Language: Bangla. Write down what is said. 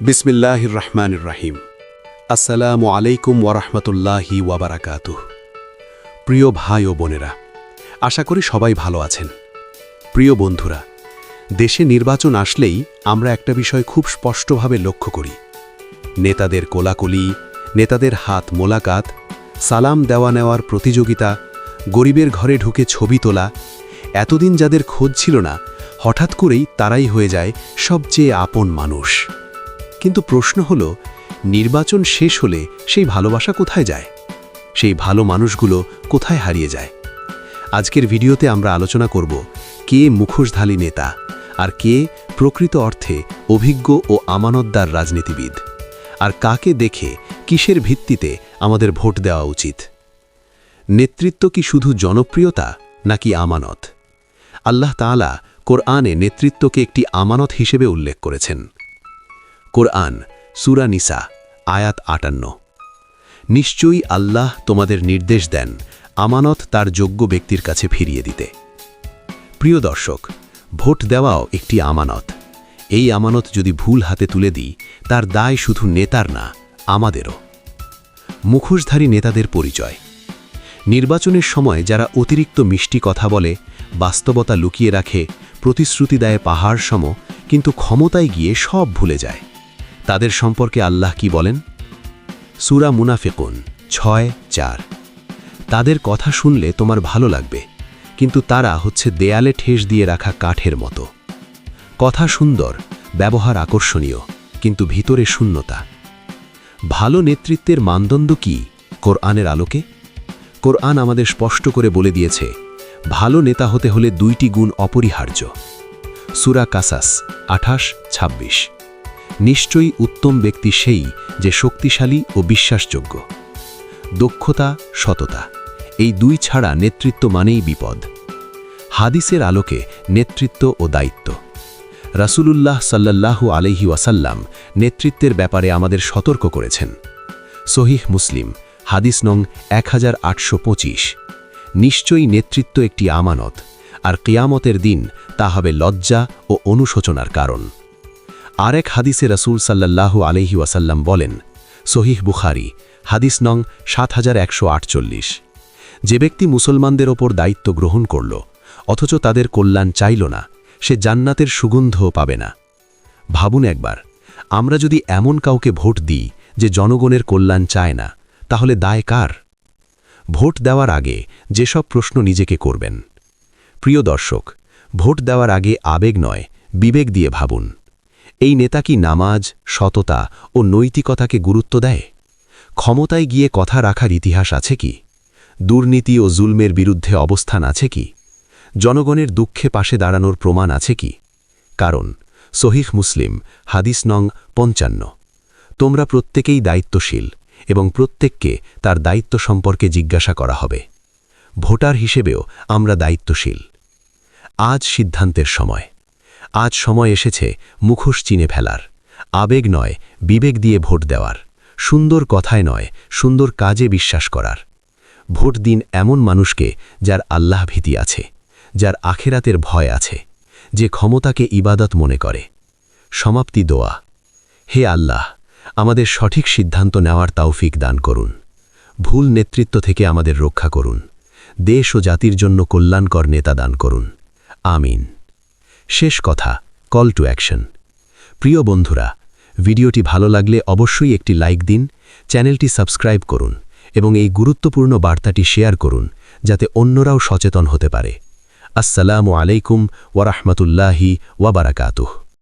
বিসমিল্লাহির রহমানির রহিম। আসসালামু আলাইকুম ওয়ারাহমাতুল্লাহি ওয়াবারাকাতুহ। প্রিয় ভাই ও বোনেরা, আশা করি সবাই ভালো আছেন। প্রিয় বন্ধুরা, দেশে নির্বাচন আসলেই আমরা একটা বিষয় খুব স্পষ্টভাবে লক্ষ্য করি। নেতাদের কোলাকুলি, নেতাদের হাত মোলাকাত, সালাম দেওয়া নেওয়ার প্রতিযোগিতা, গরিবের ঘরে ঢুকে ছবি তোলা। এতদিন যাদের খোঁজ ছিল না, হঠাৎ করেই তারাই হয়ে যায় সবচেয়ে আপন মানুষ। কিন্তু প্রশ্ন হলো, নির্বাচন শেষ হলে সেই ভালোবাসা কোথায় যায়? সেই ভালো মানুষগুলো কোথায় হারিয়ে যায়? আজকের ভিডিওতে আমরা আলোচনা করব কে মুখোশধারী নেতা আর কে প্রকৃত অর্থে অভিজ্ঞ ও আমানতদার রাজনীতিবিদ, আর কাকে দেখে কিসের ভিত্তিতে আমাদের ভোট দেওয়া উচিত। নেতৃত্ব কি শুধু জনপ্রিয়তা নাকি আমানত? আল্লাহ তাআলা কোরআনে নেতৃত্বকে একটি আমানত হিসেবে উল্লেখ করেছেন। কোরআন সূরা নিসা আয়াত ৫৮। নিশ্চয়ই আল্লাহ তোমাদের নির্দেশ দেন আমানত তার যোগ্য ব্যক্তির কাছে ফিরিয়ে দিতে। প্রিয় দর্শক, ভোট দেওয়াও একটি আমানত। এই আমানত যদি ভুল হাতে তুলে দিই, তার দায় শুধু নেতার না, আমাদেরও। মুখোশধারী নেতাদের পরিচয়। নির্বাচনের সময় যারা অতিরিক্ত মিষ্টি কথা বলে, বাস্তবতা লুকিয়ে রাখে, প্রতিশ্রুতি দেয় পাহাড় সম, কিন্তু ক্ষমতায় গিয়ে সব ভুলে যায়, তাদের সম্পর্কে আল্লাহ কি বলেন? সূরা মুনাফিকুন ৬:৪। তাদের কথা শুনলে তোমার ভালো লাগবে, কিন্তু তারা হচ্ছে দেয়ালে ঠেস দিয়ে রাখা কাঠের মতো। কথা সুন্দর, ব্যবহার আকর্ষণীয়, কিন্তু ভিতরে শূন্যতা। ভালো নেতৃত্বের মানদণ্ড কি কোরআনের আলোকে? কোরআন আমাদের স্পষ্ট করে বলে দিয়েছে, ভালো নেতা হতে হলে ২টি গুণ অপরিহার্য। সূরা কাসাস ২৮-২৬। নিশ্চয়ই উত্তম ব্যক্তি সেই যে শক্তিশালী ও বিশ্বাসযোগ্য। দক্ষতা, সততা, এই দুই ছাড়া নেতৃত্ব মানেই বিপদ। হাদিসের আলোকে নেতৃত্ব ও দায়িত্ব। রাসূলুল্লাহ সাল্লাল্লাহু আলাইহি ওয়াসাল্লাম নেতৃত্বের ব্যাপারে আমাদের সতর্ক করেছেন। সহিহ মুসলিম হাদিস নং ১৮২৫। নিশ্চয়ই নেতৃত্ব একটি আমানত, আর কিয়ামতের দিন তা হবে লজ্জা ও অনুশোচনার কারণ। আরেক হাদিসে রাসূল সাল্লাল্লাহু আলাইহি ওয়াসাল্লাম বলেন, সহিহ বুখারী হাদিস নং ৭১৪৮, যে ব্যক্তি মুসলমানদের ওপর দায়িত্ব গ্রহণ করল অথচ তাদের কল্যাণ চাইল না, সে জান্নাতের সুগন্ধও পাবে না। ভাবুন একবার, আমরা যদি এমন কাউকে ভোট দিই যে জনগণের কল্যাণ চায় না, তাহলে দায় কার? ভোট দেওয়ার আগে যেসব প্রশ্ন নিজেকে করবেন। প্রিয় দর্শক, ভোট দেওয়ার আগে আবেগ নয়, বিবেক দিয়ে ভাবুন। এই নেতা কি নামাজ, সততা ও নৈতিকতাকে গুরুত্ব দেয়? ক্ষমতায় গিয়ে কথা রাখার ইতিহাস আছে কি? দুর্নীতি ও জুলমের বিরুদ্ধে অবস্থান আছে কি? জনগণের দুঃখে পাশে দাঁড়ানোর প্রমাণ আছে কি? কারণ সহিহ মুসলিম হাদিস নং ৫৫। তোমরা প্রত্যেকেই দায়িত্বশীল এবং প্রত্যেককে তার দায়িত্ব সম্পর্কে জিজ্ঞাসা করা হবে। ভোটার হিসেবেও আমরা দায়িত্বশীল। আজ সিদ্ধান্তের সময়। আজ সময় এসেছে মুখোশ চিনে ফেলার, আবেগ নয় বিবেক দিয়ে ভোট দেওয়ার, সুন্দর কথায় নয় সুন্দর কাজে বিশ্বাস করার। ভোট দিন এমন মানুষকে যার আল্লাহ ভীতি আছে, যার আখিরাতের ভয় আছে, যে ক্ষমতাকে ইবাদত মনে করে। সমাপ্তি দোয়া। হে আল্লাহ, আমাদের সঠিক সিদ্ধান্ত নেওয়ার তৌফিক দান করুন। ভুল নেতৃত্ব থেকে আমাদের রক্ষা করুন। দেশ ও জাতির জন্য কল্যাণকর নেতা দান করুন। আমিন। শেষ কথা, কল টু অ্যাকশন। প্রিয় বন্ধুরা, ভিডিওটি ভালো লাগলে অবশ্যই একটি লাইক দিন, চ্যানেলটি সাবস্ক্রাইব করুন এবং এই গুরুত্বপূর্ণ বার্তাটি শেয়ার করুন যাতে অন্যরাও সচেতন হতে পারে। আসসালামু আলাইকুম ওয়া রাহমাতুল্লাহি ওয়া বারাকাতুহু।